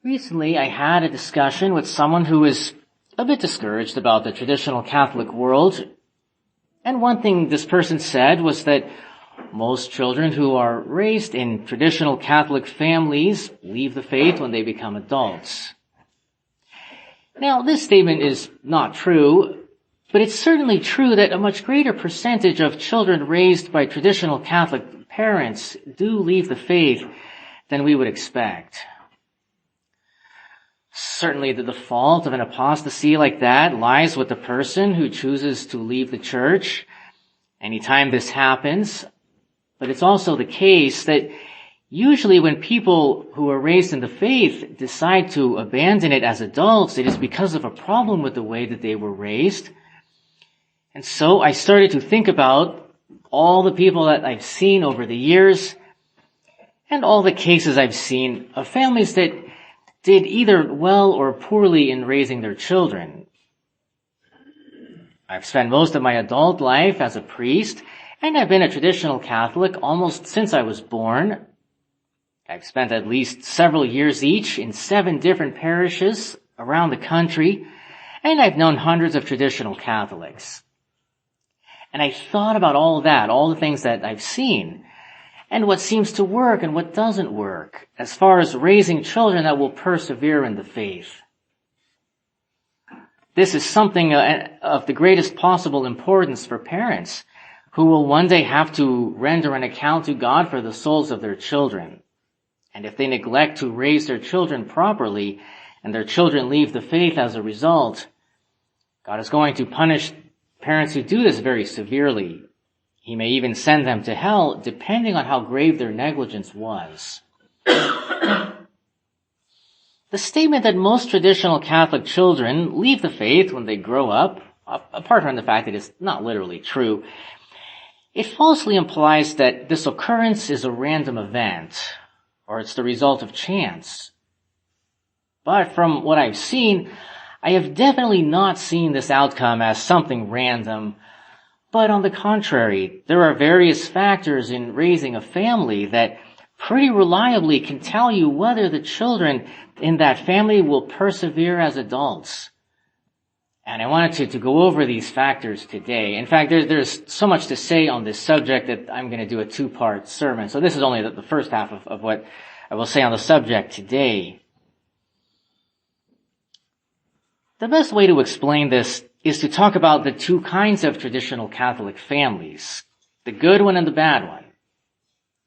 Recently, I had a discussion with someone who is a bit discouraged about the traditional Catholic world. And one thing this person said was that most children who are raised in traditional Catholic families leave the faith when they become adults. Now, this statement is not true, but it's certainly true that a much greater percentage of children raised by traditional Catholic parents do leave the faith than we would expect. Certainly the fault of an apostasy like that lies with the person who chooses to leave the church anytime this happens. But it's also the case that usually when people who are raised in the faith decide to abandon it as adults, it is because of a problem with the way that they were raised. And so I started to think about all the people that I've seen over the years and all the cases I've seen of families that did either well or poorly in raising their children. I've spent most of my adult life as a priest, and I've been a traditional Catholic almost since I was born. I've spent at least several years each in 7 different parishes around the country, and I've known hundreds of traditional Catholics. And I thought about all of that, all the things that I've seen, and what seems to work and what doesn't work, as far as raising children that will persevere in the faith. This is something of the greatest possible importance for parents who will one day have to render an account to God for the souls of their children. And if they neglect to raise their children properly and their children leave the faith as a result, God is going to punish parents who do this very severely. He may even send them to hell, depending on how grave their negligence was. The statement that most traditional Catholic children leave the faith when they grow up, apart from the fact that it's not literally true, it falsely implies that this occurrence is a random event, or it's the result of chance. But from what I've seen, I have definitely not seen this outcome as something random. But on the contrary, there are various factors in raising a family that pretty reliably can tell you whether the children in that family will persevere as adults. And I wanted to go over these factors today. In fact, there's so much to say on this subject that I'm going to do a 2-part sermon. So this is only the first half of what I will say on the subject today. The best way to explain this is to talk about the 2 kinds of traditional Catholic families, the good one and the bad one.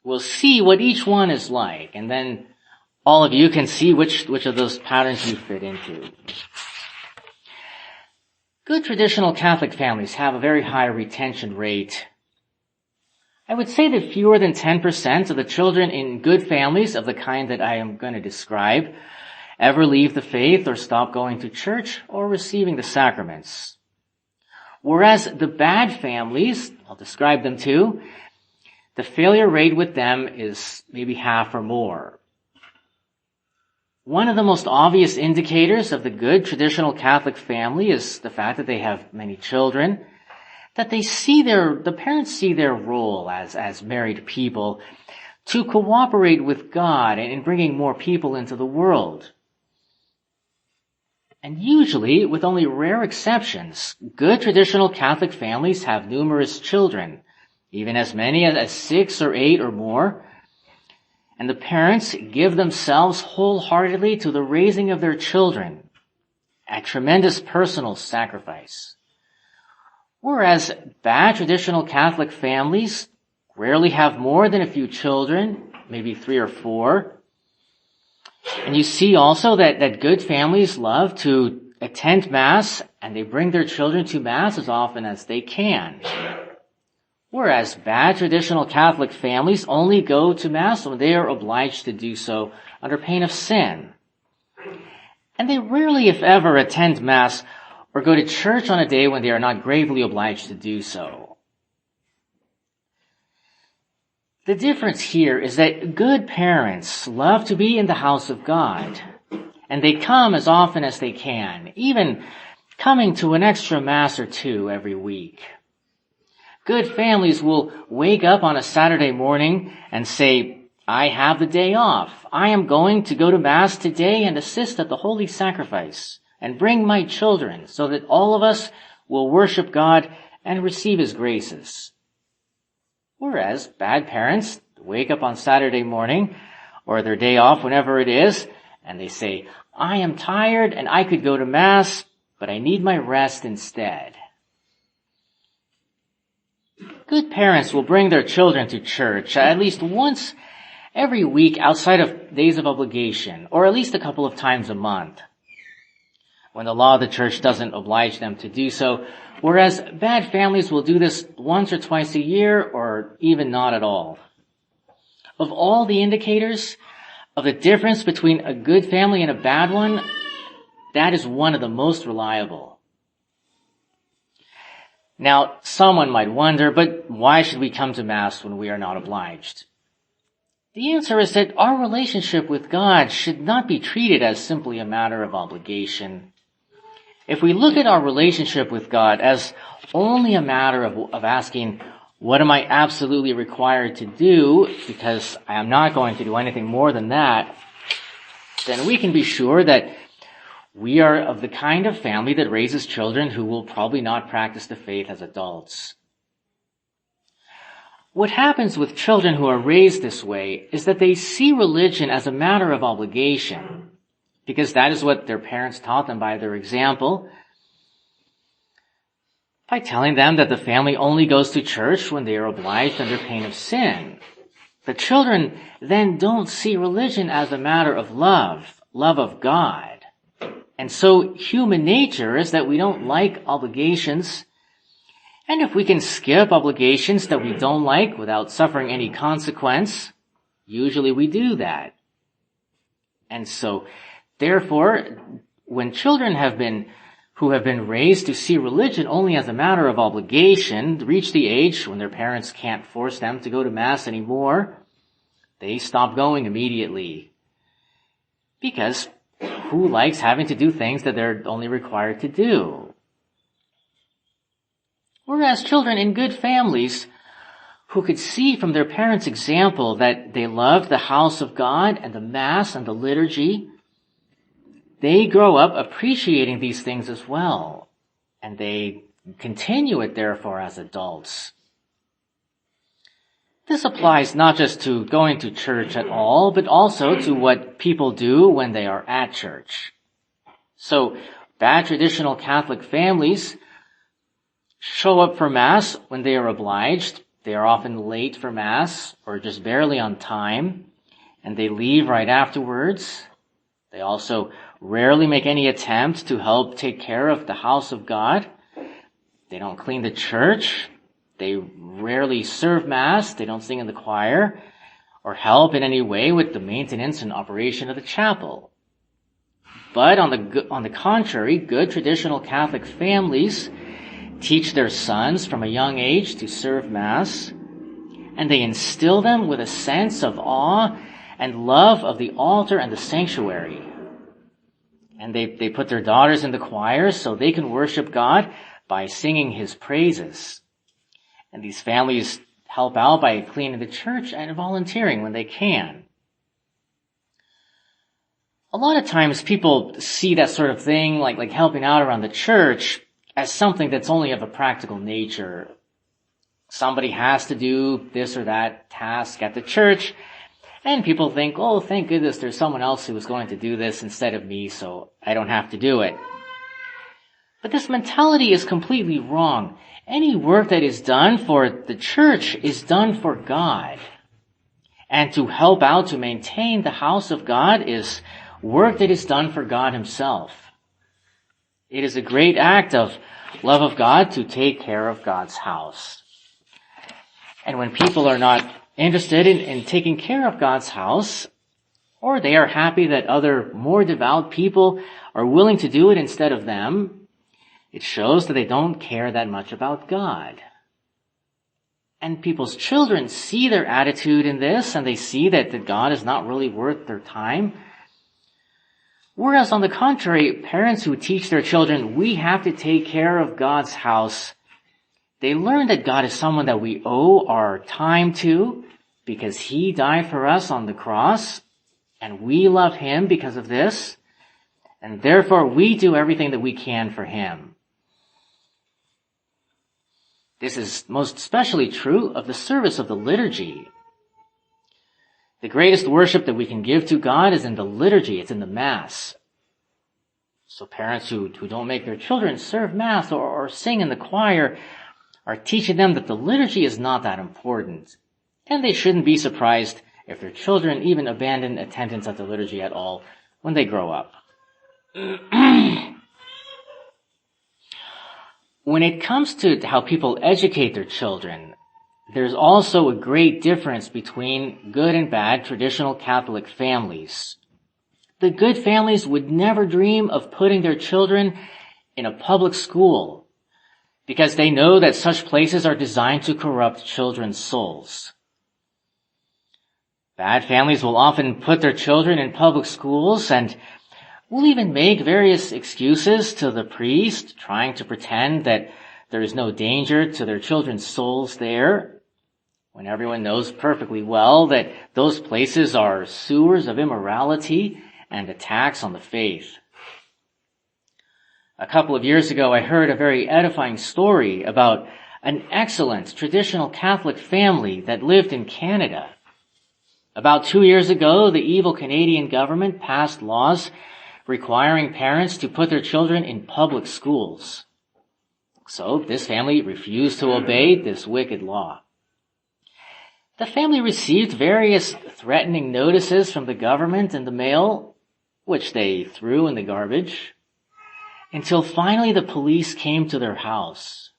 We'll see what each one is like, and then all of you can see which of those patterns you fit into. Good traditional Catholic families have a very high retention rate. I would say that fewer than 10% of the children in good families of the kind that I am going to describe ever leave the faith or stop going to church or receiving the sacraments. Whereas the bad families, I'll describe them too, the failure rate with them is maybe half or more. One of the most obvious indicators of the good traditional Catholic family is the fact that they have many children, that the parents see their role as married people to cooperate with God in bringing more people into the world. And usually, with only rare exceptions, good traditional Catholic families have numerous children, even as many as 6 or 8 or more, and the parents give themselves wholeheartedly to the raising of their children, a tremendous personal sacrifice. Whereas bad traditional Catholic families rarely have more than a few children, maybe 3 or 4. And you see also that good families love to attend Mass, and they bring their children to Mass as often as they can. Whereas bad traditional Catholic families only go to Mass when they are obliged to do so under pain of sin. And they rarely, if ever, attend Mass or go to church on a day when they are not gravely obliged to do so. The difference here is that good parents love to be in the house of God, and they come as often as they can, even coming to an extra Mass or 2 every week. Good families will wake up on a Saturday morning and say, I have the day off. I am going to go to Mass today and assist at the Holy Sacrifice and bring my children so that all of us will worship God and receive His graces. Whereas bad parents wake up on Saturday morning or their day off, whenever it is, and they say, I am tired and I could go to Mass, but I need my rest instead. Good parents will bring their children to church at least once every week outside of days of obligation, or at least a couple of times a month, when the law of the church doesn't oblige them to do so, whereas bad families will do this once or twice a year, or even not at all. Of all the indicators of the difference between a good family and a bad one, that is one of the most reliable. Now, someone might wonder, but why should we come to Mass when we are not obliged? The answer is that our relationship with God should not be treated as simply a matter of obligation. If we look at our relationship with God as only a matter of asking, what am I absolutely required to do, because I am not going to do anything more than that, then we can be sure that we are of the kind of family that raises children who will probably not practice the faith as adults. What happens with children who are raised this way is that they see religion as a matter of obligation, because that is what their parents taught them by their example, by telling them that the family only goes to church when they are obliged under pain of sin. The children then don't see religion as a matter of love of God. And so human nature is that we don't like obligations. And if we can skip obligations that we don't like without suffering any consequence, usually we do that. And so, therefore, when children who have been raised to see religion only as a matter of obligation, reach the age when their parents can't force them to go to Mass anymore, they stop going immediately. Because who likes having to do things that they're only required to do? Whereas children in good families who could see from their parents' example that they loved the house of God and the Mass and the liturgy, they grow up appreciating these things as well, and they continue it therefore as adults. This applies not just to going to church at all, but also to what people do when they are at church. So, bad traditional Catholic families show up for Mass when they are obliged. They are often late for Mass or just barely on time, and they leave right afterwards. They also rarely make any attempt to help take care of the house of God. They don't clean the church. They rarely serve Mass. They don't sing in the choir or help in any way with the maintenance and operation of the chapel. But on the contrary, good traditional Catholic families teach their sons from a young age to serve Mass, and they instill them with a sense of awe and love of the altar and the sanctuary. And they put their daughters in the choir so they can worship God by singing His praises. And these families help out by cleaning the church and volunteering when they can. A lot of times people see that sort of thing, like helping out around the church, as something that's only of a practical nature. Somebody has to do this or that task at the church, and people think, oh, thank goodness there's someone else who is going to do this instead of me, so I don't have to do it. But this mentality is completely wrong. Any work that is done for the church is done for God. And to help out to maintain the house of God is work that is done for God Himself. It is a great act of love of God to take care of God's house. And when people are not interested in taking care of God's house, or they are happy that other more devout people are willing to do it instead of them, it shows that they don't care that much about God. And people's children see their attitude in this, and they see that God is not really worth their time. Whereas on the contrary, parents who teach their children, we have to take care of God's house, they learn that God is someone that we owe our time to, because he died for us on the cross, and we love him because of this, and therefore we do everything that we can for him. This is most especially true of the service of the liturgy. The greatest worship that we can give to God is in the liturgy. It's in the Mass. So parents who don't make their children serve Mass or sing in the choir are teaching them that the liturgy is not that important. And they shouldn't be surprised if their children even abandon attendance at the liturgy at all when they grow up. When it comes to how people educate their children, there's also a great difference between good and bad traditional Catholic families. The good families would never dream of putting their children in a public school because they know that such places are designed to corrupt children's souls. Bad families will often put their children in public schools and will even make various excuses to the priest, trying to pretend that there is no danger to their children's souls there, when everyone knows perfectly well that those places are sewers of immorality and attacks on the faith. A couple of years ago, I heard a very edifying story about an excellent traditional Catholic family that lived in Canada. About 2 years ago, the evil Canadian government passed laws requiring parents to put their children in public schools. So this family refused to obey this wicked law. The family received various threatening notices from the government in the mail, which they threw in the garbage, until finally the police came to their house.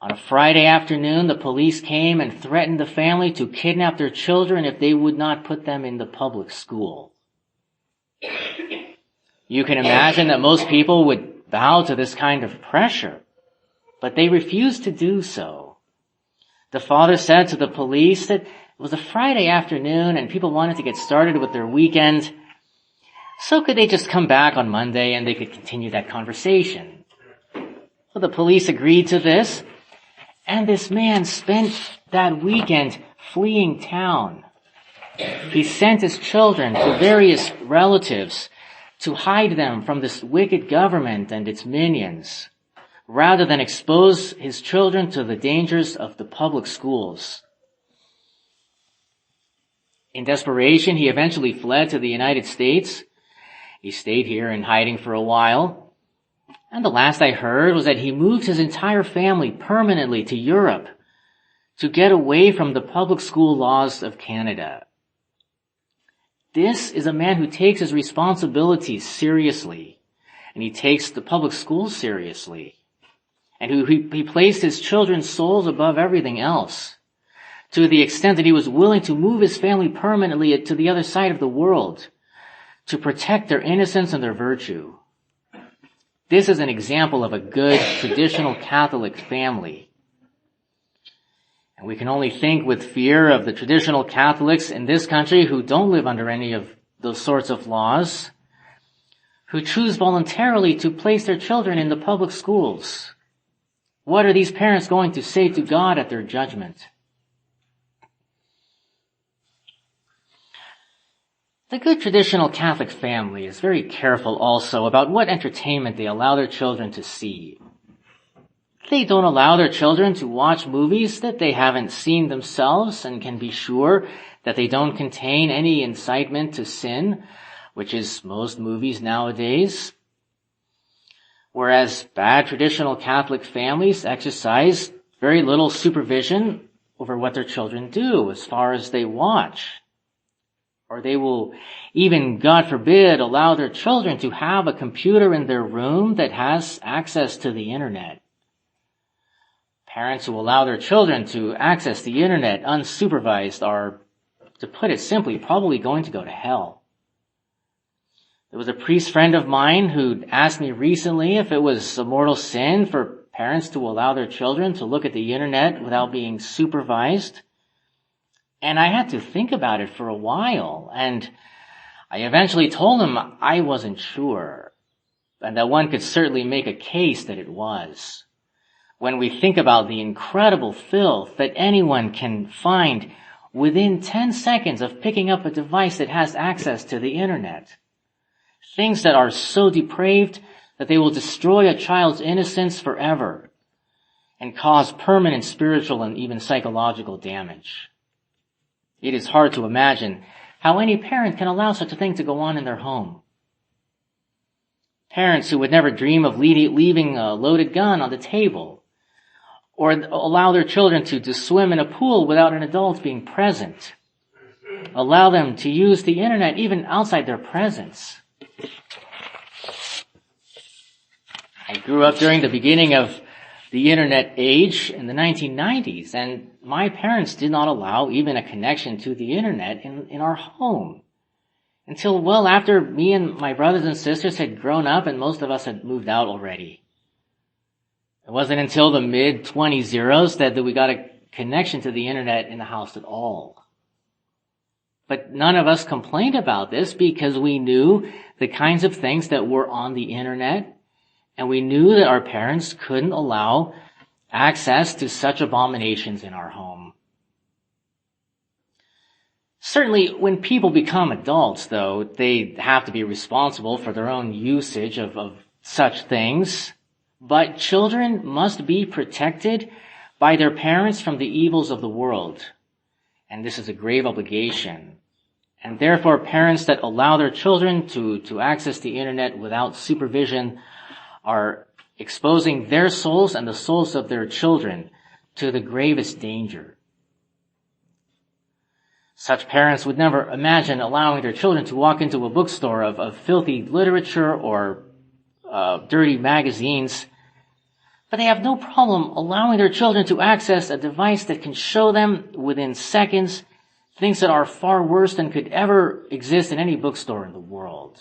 On a Friday afternoon, the police came and threatened the family to kidnap their children if they would not put them in the public school. You can imagine that most people would bow to this kind of pressure, but they refused to do so. The father said to the police that it was a Friday afternoon and people wanted to get started with their weekend, so could they just come back on Monday and they could continue that conversation. So the police agreed to this, and this man spent that weekend fleeing town. He sent his children to various relatives to hide them from this wicked government and its minions, rather than expose his children to the dangers of the public schools. In desperation, he eventually fled to the United States. He stayed here in hiding for a while, and the last I heard was that he moved his entire family permanently to Europe to get away from the public school laws of Canada. This is a man who takes his responsibilities seriously, and he takes the public schools seriously, and he placed his children's souls above everything else, to the extent that he was willing to move his family permanently to the other side of the world to protect their innocence and their virtue. This is an example of a good traditional Catholic family. And we can only think with fear of the traditional Catholics in this country who don't live under any of those sorts of laws, who choose voluntarily to place their children in the public schools. What are these parents going to say to God at their judgment? The good traditional Catholic family is very careful also about what entertainment they allow their children to see. They don't allow their children to watch movies that they haven't seen themselves and can be sure that they don't contain any incitement to sin, which is most movies nowadays. Whereas bad traditional Catholic families exercise very little supervision over what their children do as far as they watch. Or they will even, God forbid, allow their children to have a computer in their room that has access to the internet. Parents who allow their children to access the internet unsupervised are, to put it simply, probably going to go to hell. There was a priest friend of mine who asked me recently if it was a mortal sin for parents to allow their children to look at the internet without being supervised. And I had to think about it for a while, and I eventually told him I wasn't sure, and that one could certainly make a case that it was. When we think about the incredible filth that anyone can find within 10 seconds of picking up a device that has access to the internet. Things that are so depraved that they will destroy a child's innocence forever and cause permanent spiritual and even psychological damage. It is hard to imagine how any parent can allow such a thing to go on in their home. Parents who would never dream of leaving a loaded gun on the table, or allow their children to swim in a pool without an adult being present. Allow them to use the internet even outside their presence. I grew up during the beginning of the internet age in the 1990s, and my parents did not allow even a connection to the internet in our home until well after me and my brothers and sisters had grown up and most of us had moved out already. It wasn't until the mid-20s that we got a connection to the internet in the house at all. But none of us complained about this because we knew the kinds of things that were on the internet, and we knew that our parents couldn't allow access to such abominations in our home. Certainly, when people become adults, though, they have to be responsible for their own usage of such things. But children must be protected by their parents from the evils of the world. And this is a grave obligation. And therefore, parents that allow their children to access the internet without supervision are exposing their souls and the souls of their children to the gravest danger. Such parents would never imagine allowing their children to walk into a bookstore of filthy literature or dirty magazines, but they have no problem allowing their children to access a device that can show them within seconds things that are far worse than could ever exist in any bookstore in the world.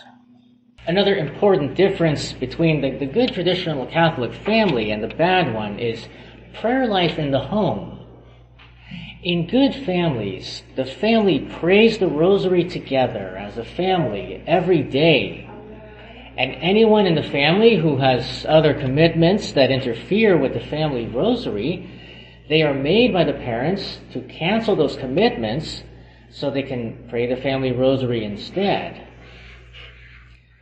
Another important difference between the good traditional Catholic family and the bad one is prayer life in the home. In good families, the family prays the rosary together as a family every day. And anyone in the family who has other commitments that interfere with the family rosary, they are made by the parents to cancel those commitments so they can pray the family rosary instead.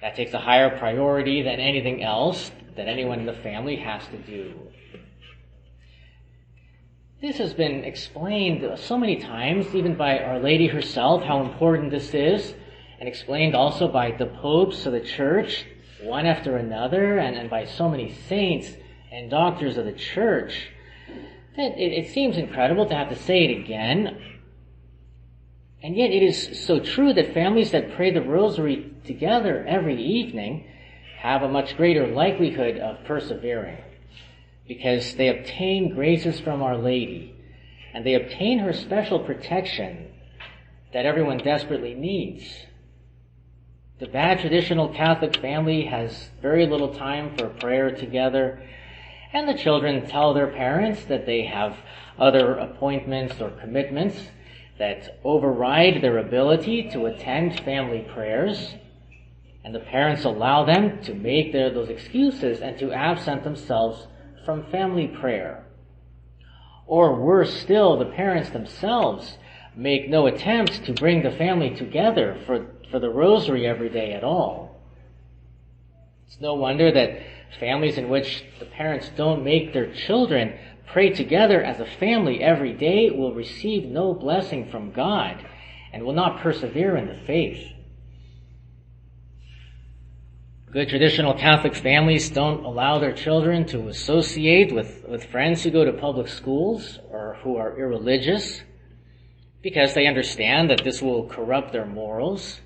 That takes a higher priority than anything else that anyone in the family has to do. This has been explained so many times, even by Our Lady herself, how important this is, and explained also by the popes of the church, one after another, and by so many saints and doctors of the church, that it seems incredible to have to say it again. And yet it is so true that families that pray the rosary together every evening have a much greater likelihood of persevering, because they obtain graces from Our Lady, and they obtain her special protection that everyone desperately needs. The bad traditional Catholic family has very little time for prayer together, and the children tell their parents that they have other appointments or commitments that override their ability to attend family prayers, and the parents allow them to make those excuses and to absent themselves from family prayer. Or worse still, the parents themselves make no attempt to bring the family together for the rosary every day at all. It's no wonder that families in which the parents don't make their children pray together as a family every day will receive no blessing from God and will not persevere in the faith. Good traditional Catholic families don't allow their children to associate with friends who go to public schools or who are irreligious, because they understand that this will corrupt their morals.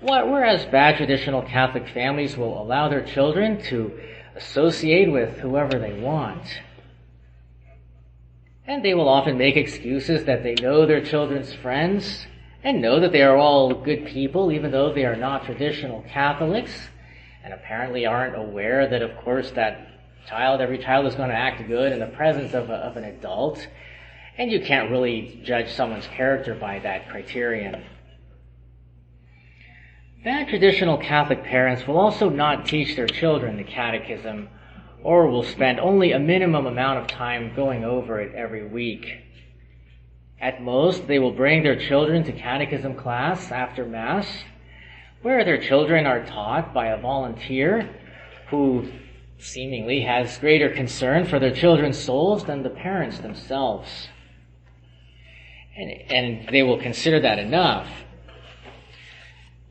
Whereas bad traditional Catholic families will allow their children to associate with whoever they want. And they will often make excuses that they know their children's friends and know that they are all good people, even though they are not traditional Catholics, and apparently aren't aware that, of course, that every child is going to act good in the presence of an adult, and you can't really judge someone's character by that criterion. Bad traditional Catholic parents will also not teach their children the catechism, or will spend only a minimum amount of time going over it every week. At most, they will bring their children to catechism class after Mass, where their children are taught by a volunteer who seemingly has greater concern for their children's souls than the parents themselves. And they will consider that enough.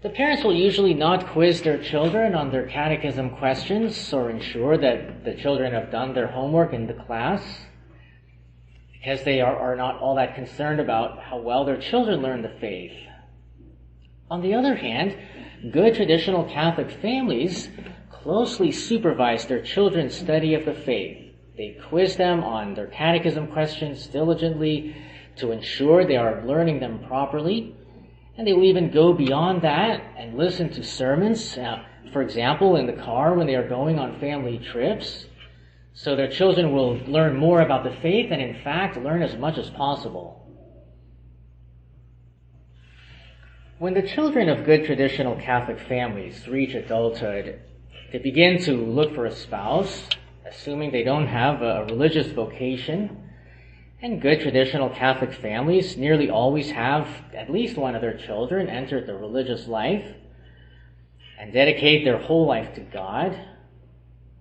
The parents will usually not quiz their children on their catechism questions or ensure that the children have done their homework in the class, because they are not all that concerned about how well their children learn the faith. On the other hand, good traditional Catholic families closely supervise their children's study of the faith. They quiz them on their catechism questions diligently to ensure they are learning them properly. And they will even go beyond that and listen to sermons, for example, in the car when they are going on family trips. So their children will learn more about the faith and, in fact, learn as much as possible. When the children of good traditional Catholic families reach adulthood, they begin to look for a spouse, assuming they don't have a religious vocation. And good traditional Catholic families nearly always have at least one of their children enter the religious life and dedicate their whole life to God.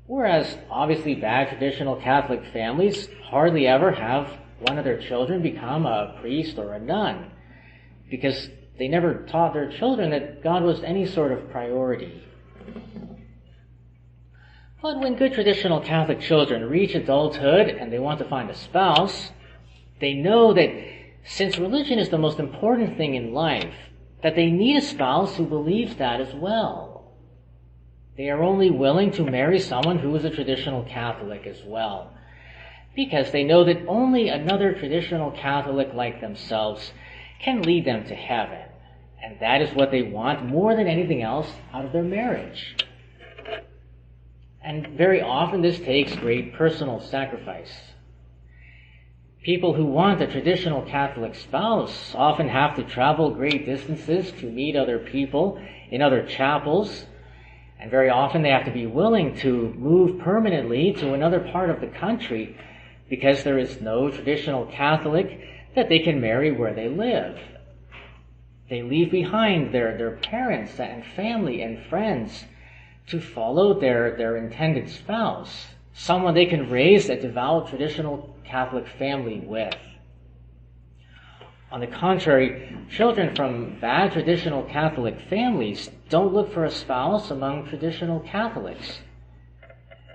Whereas, obviously, bad traditional Catholic families hardly ever have one of their children become a priest or a nun, because they never taught their children that God was any sort of priority. But when good traditional Catholic children reach adulthood and they want to find a spouse, they know that since religion is the most important thing in life, that they need a spouse who believes that as well. They are only willing to marry someone who is a traditional Catholic as well, because they know that only another traditional Catholic like themselves can lead them to heaven. And that is what they want more than anything else out of their marriage. And very often this takes great personal sacrifice. People who want a traditional Catholic spouse often have to travel great distances to meet other people in other chapels, and very often they have to be willing to move permanently to another part of the country because there is no traditional Catholic that they can marry where they live. They leave behind their parents and family and friends to follow their intended spouse, someone they can raise a devout traditional Catholic family with. On the contrary, children from bad traditional Catholic families don't look for a spouse among traditional Catholics.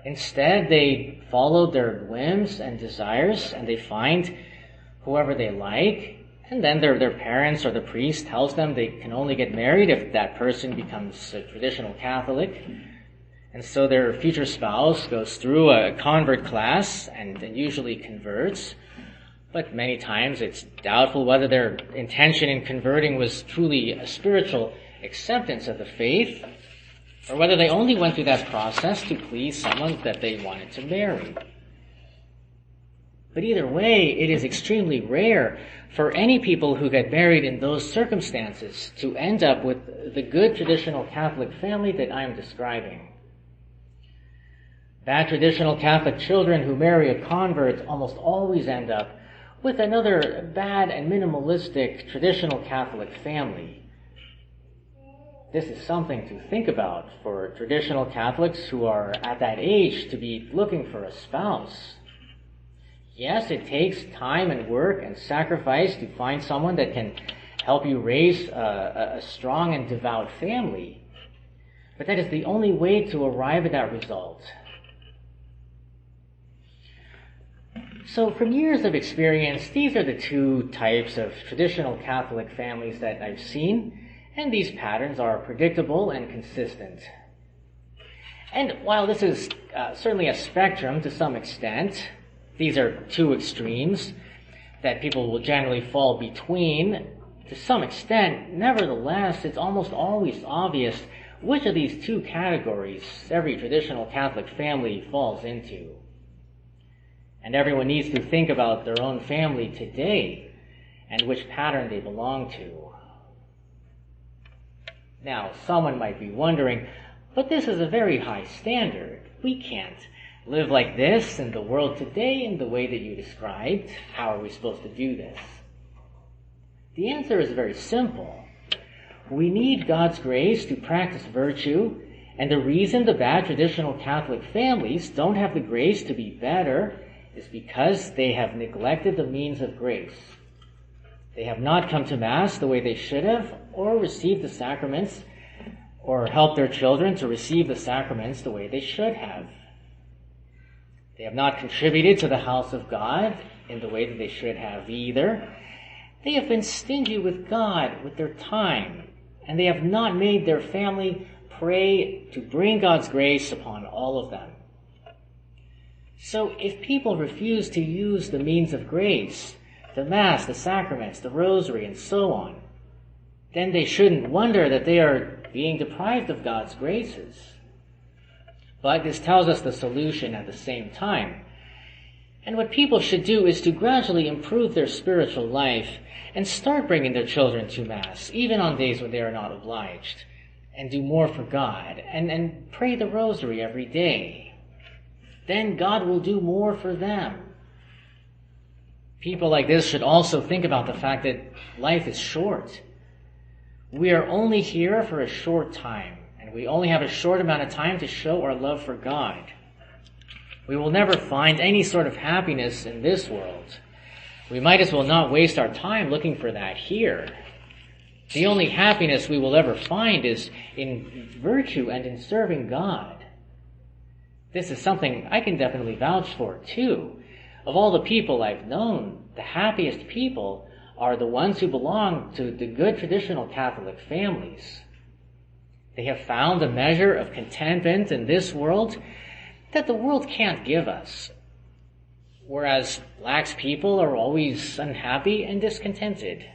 Instead, they follow their whims and desires, and they find whoever they like, and then their parents or the priest tells them they can only get married if that person becomes a traditional Catholic. And so their future spouse goes through a convert class and usually converts. But many times it's doubtful whether their intention in converting was truly a spiritual acceptance of the faith, or whether they only went through that process to please someone that they wanted to marry. But either way, it is extremely rare for any people who get married in those circumstances to end up with the good traditional Catholic family that I am describing. Bad traditional Catholic children who marry a convert almost always end up with another bad and minimalistic traditional Catholic family. This is something to think about for traditional Catholics who are at that age to be looking for a spouse. Yes, it takes time and work and sacrifice to find someone that can help you raise a strong and devout family. But that is the only way to arrive at that result. So from years of experience, these are the two types of traditional Catholic families that I've seen, and these patterns are predictable and consistent. And while this is certainly a spectrum to some extent, these are two extremes that people will generally fall between. To some extent, nevertheless, it's almost always obvious which of these two categories every traditional Catholic family falls into. And everyone needs to think about their own family today and which pattern they belong to. Now, someone might be wondering, but this is a very high standard. We can't live like this in the world today in the way that you described. How are we supposed to do this? The answer is very simple. We need God's grace to practice virtue, and the reason the bad traditional Catholic families don't have the grace to be better is because they have neglected the means of grace. They have not come to Mass the way they should have, or received the sacraments, or helped their children to receive the sacraments the way they should have. They have not contributed to the house of God in the way that they should have either. They have been stingy with God, with their time, and they have not made their family pray to bring God's grace upon all of them. So if people refuse to use the means of grace, the Mass, the sacraments, the rosary, and so on, then they shouldn't wonder that they are being deprived of God's graces. But this tells us the solution at the same time. And what people should do is to gradually improve their spiritual life and start bringing their children to Mass, even on days when they are not obliged, and do more for God, and pray the rosary every day. Then God will do more for them. People like this should also think about the fact that life is short. We are only here for a short time, and we only have a short amount of time to show our love for God. We will never find any sort of happiness in this world. We might as well not waste our time looking for that here. The only happiness we will ever find is in virtue and in serving God. This is something I can definitely vouch for, too. Of all the people I've known, the happiest people are the ones who belong to the good traditional Catholic families. They have found a measure of contentment in this world that the world can't give us, whereas lax people are always unhappy and discontented.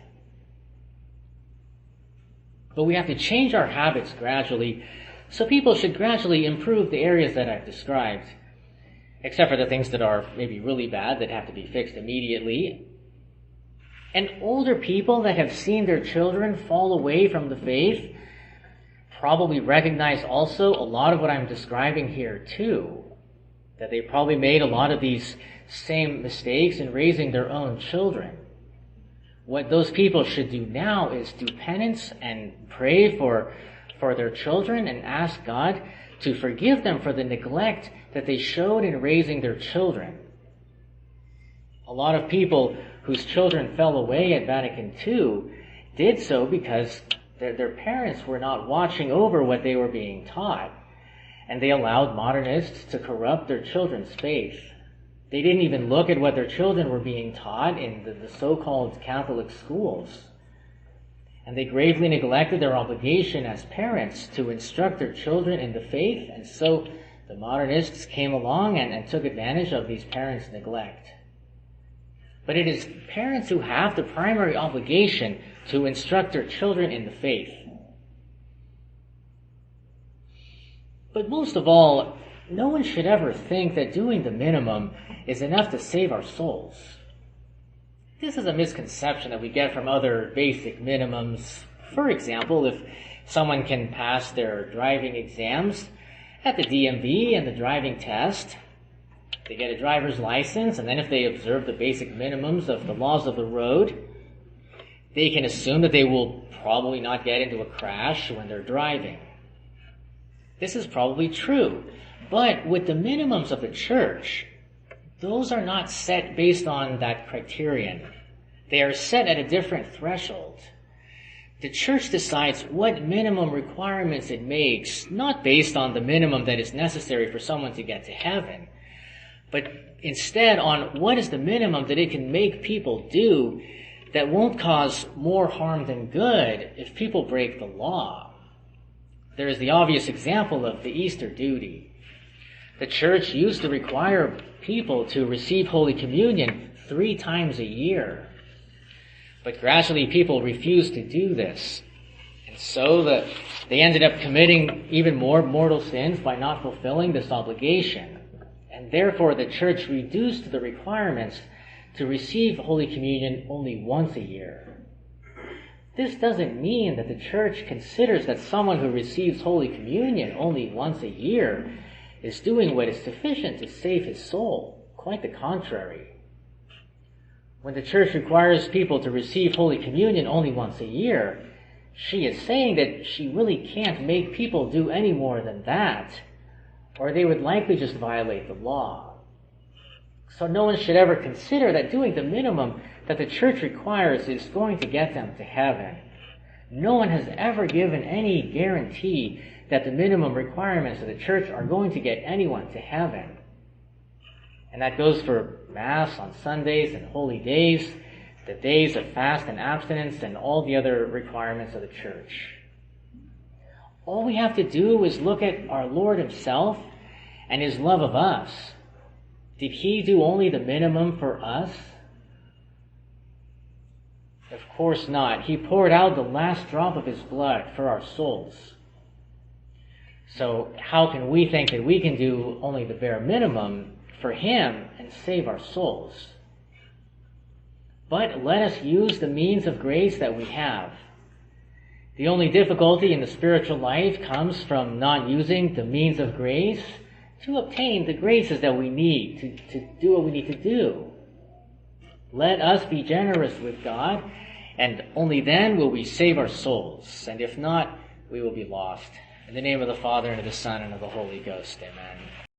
But we have to change our habits gradually, so people should gradually improve the areas that I've described, except for the things that are maybe really bad that have to be fixed immediately. And older people that have seen their children fall away from the faith probably recognize also a lot of what I'm describing here too, that they probably made a lot of these same mistakes in raising their own children. What those people should do now is do penance and pray for their children and ask God to forgive them for the neglect that they showed in raising their children. A lot of people whose children fell away at Vatican II did so because their parents were not watching over what they were being taught, and they allowed modernists to corrupt their children's faith. They didn't even look at what their children were being taught in the so-called Catholic schools. And they gravely neglected their obligation as parents to instruct their children in the faith, and so the modernists came along and took advantage of these parents' neglect. But it is parents who have the primary obligation to instruct their children in the faith. But most of all, no one should ever think that doing the minimum is enough to save our souls. This is a misconception that we get from other basic minimums. For example, if someone can pass their driving exams at the DMV and the driving test, they get a driver's license, and then if they observe the basic minimums of the laws of the road, they can assume that they will probably not get into a crash when they're driving. This is probably true, but with the minimums of the Church, those are not set based on that criterion. They are set at a different threshold. The Church decides what minimum requirements it makes, not based on the minimum that is necessary for someone to get to heaven, but instead on what is the minimum that it can make people do that won't cause more harm than good if people break the law. There is the obvious example of the Easter duty. The Church used to require people to receive Holy Communion 3 times a year. But gradually people refused to do this. And so they ended up committing even more mortal sins by not fulfilling this obligation. And therefore the Church reduced the requirements to receive Holy Communion only once a year. This doesn't mean that the Church considers that someone who receives Holy Communion only once a year is doing what is sufficient to save his soul. Quite the contrary. When the church requires people to receive Holy Communion only once a year, she is saying that she really can't make people do any more than that, or they would likely just violate the law. So no one should ever consider that doing the minimum that the church requires is going to get them to heaven. No one has ever given any guarantee that the minimum requirements of the church are going to get anyone to heaven. And that goes for Mass on Sundays and holy days, the days of fast and abstinence, and all the other requirements of the church. All we have to do is look at our Lord himself and his love of us. Did he do only the minimum for us? Of course not. He poured out the last drop of his blood for our souls. So how can we think that we can do only the bare minimum for him and save our souls? But let us use the means of grace that we have. The only difficulty in the spiritual life comes from not using the means of grace to obtain the graces that we need to do what we need to do. Let us be generous with God, and only then will we save our souls. And if not, we will be lost. In the name of the Father, and of the Son, and of the Holy Ghost, amen.